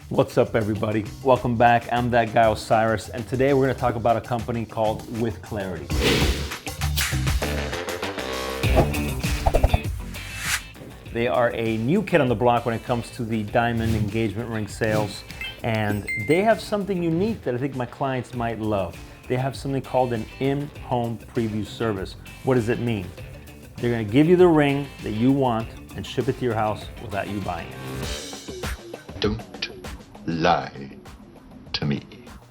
What's up, everybody? Welcome back. I'm that guy Osiris, and today we're going to talk about a company called With Clarity. They are a new kid on the block when it comes to the diamond engagement ring sales, and they have something unique that I think my clients might love. They have something called an in-home preview service. What does it mean? They're going to give you the ring that you want and ship it to your house without you buying it. Don't lie to me.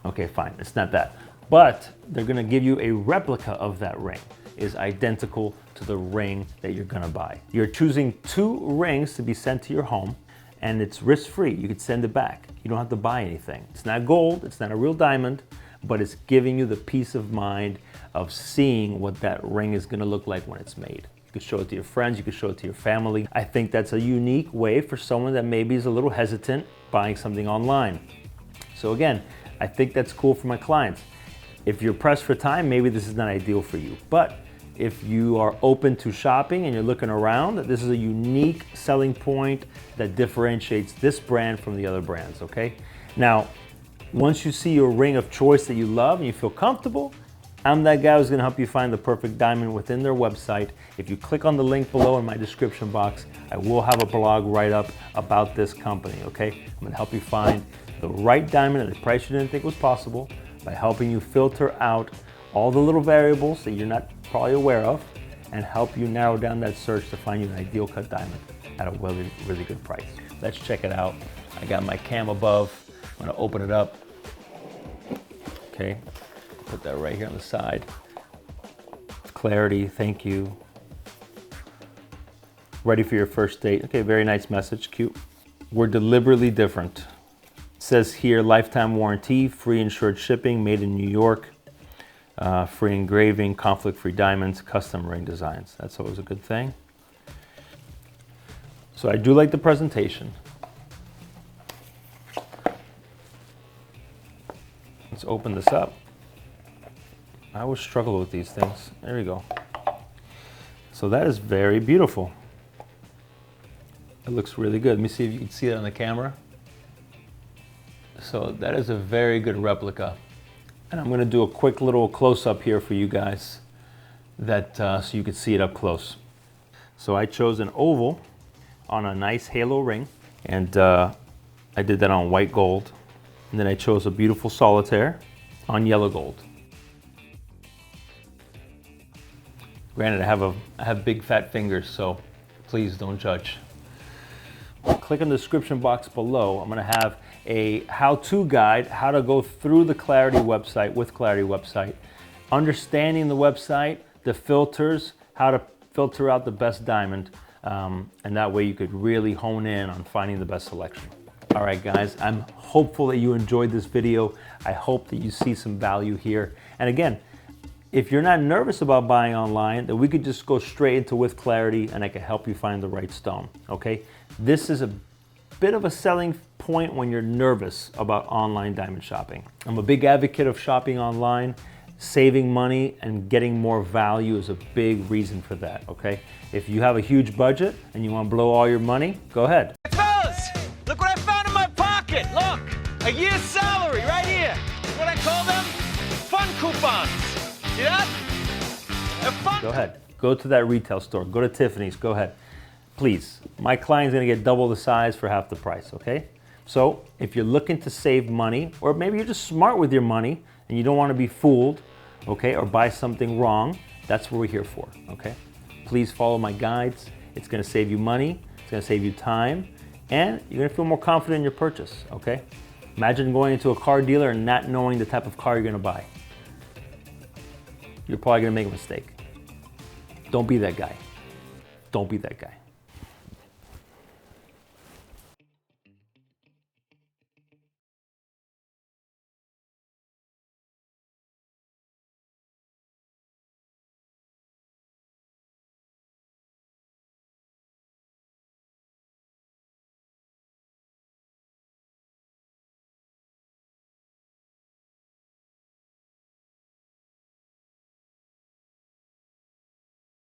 Okay, fine, it's not that. But they're gonna give you a replica of that ring. It is identical to the ring that you're gonna buy. You're choosing 2 rings to be sent to your home, and it's risk-free. You could send it back. You don't have to buy anything. It's not gold, it's not a real diamond, but it's giving you the peace of mind of seeing what that ring is gonna look like when it's made. You could show it to your friends, you could show it to your family. I think that's a unique way for someone that maybe is a little hesitant buying something online. So again, I think that's cool for my clients. If you're pressed for time, maybe this is not ideal for you. But if you are open to shopping and you're looking around, this is a unique selling point that differentiates this brand from the other brands, okay? Now, once you see your ring of choice that you love and you feel comfortable, I'm that guy who's gonna help you find the perfect diamond within their website. If you click on the link below in my description box, I will have a blog write-up about this company, okay? I'm gonna help you find the right diamond at a price you didn't think was possible by helping you filter out all the little variables that you're not probably aware of and help you narrow down that search to find you an ideal cut diamond at a really, really good price. Let's check it out. I got my cam above. I'm gonna open it up. Okay. Put that right here on the side. Clarity, thank you. Ready for your first date. Okay, very nice message, cute. We're deliberately different. It says here, lifetime warranty, free insured shipping, made in New York, free engraving, conflict-free diamonds, custom ring designs. That's always a good thing. So I do like the presentation. Let's open this up. I always struggle with these things. There we go. So that is very beautiful. It looks really good. Let me see if you can see it on the camera. So that is a very good replica. And I'm gonna do a quick little close-up here for you guys that so you can see it up close. So I chose an oval on a nice halo ring, and I did that on white gold. And then I chose a beautiful solitaire on yellow gold. Granted, I have big fat fingers, so please don't judge. Click on the description box below. I'm gonna have a how-to guide, how to go through the Clarity website, With Clarity website, understanding the website, the filters, how to filter out the best diamond, and that way you could really hone in on finding the best selection. All right, guys, I'm hopeful that you enjoyed this video. I hope that you see some value here. And again, if you're not nervous about buying online, then we could just go straight into With Clarity and I can help you find the right stone, okay? This is a bit of a selling point when you're nervous about online diamond shopping. I'm a big advocate of shopping online. Saving money and getting more value is a big reason for that, okay? If you have a huge budget and you want to blow all your money, go ahead. Hey fellas, look what I found in my pocket. Look, a year's salary right here. What I call them? Fun coupons. See that? Go ahead. Go to that retail store. Go to Tiffany's. Go ahead. Please. My client's going to get double the size for half the price, okay? So if you're looking to save money, or maybe you're just smart with your money and you don't want to be fooled, okay, or buy something wrong, that's what we're here for, okay? Please follow my guides. It's going to save you money. It's going to save you time. And you're going to feel more confident in your purchase, okay? Imagine going into a car dealer and not knowing the type of car you're going to buy. You're probably gonna make a mistake. Don't be that guy. Don't be that guy.